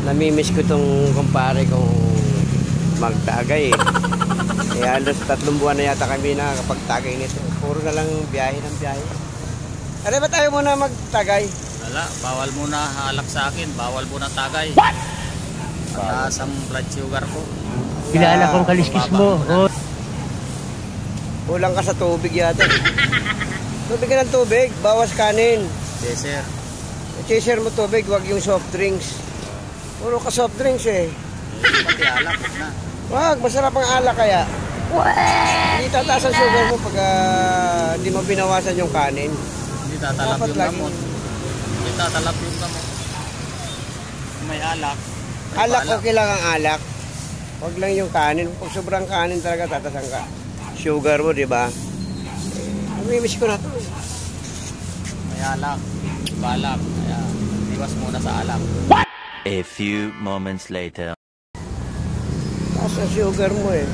Namimiss ko tong kumpare kong magtagay eh. Halos 3 buwan na yata kami nakakapagtagay nito. Puro na lang biyahe ng biyahe. Ano ba tayo muna magtagay? Wala, bawal muna halak sa akin. Bawal muna tagay. What? Mataas ang blood sugar ko. Kilala kong kaliskis mo. Oh. Kulang ka sa tubig yata. Tubig ka ng tubig, bawas kanin. Chaser. Chaser mo tubig, wag yung soft drinks. Puro ka soft drinks eh. Pati alak, huwag na. Wag, masarap ang alak kaya. Hindi tataas ang sugar mo pag hindi mo binawasan yung kanin. Hindi tatalab Dapat yung lagi. gamot. Hindi tatalab yung gamot. May alak. Alak, okay lang ang alak. Wag lang yung kanin. Pag sobrang kanin talaga tatasan ka. Sugar mo, di ba? Namimiss ko na to. May alak. Balak. Kaya iwas muna sa alak. What? A few moments later. Taas ang sugar mo eh.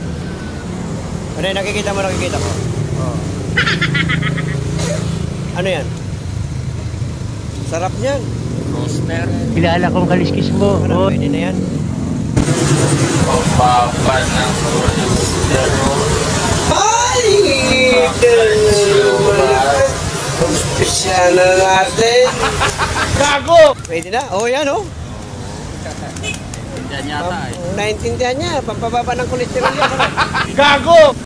Ano yan? Nakikita ko. Oh. Ano yan? Sarap niyan. Roaster. Kilala kong kaliskis mo. Ano, Oh. pwede na yan? Pampapal ng cholesterol. Umpisa na natin. Gago! Pwede na? Oh, yan oh. Yan yata eh. Naintindihan niya. Pampababa ng kolesterol yan. Gago!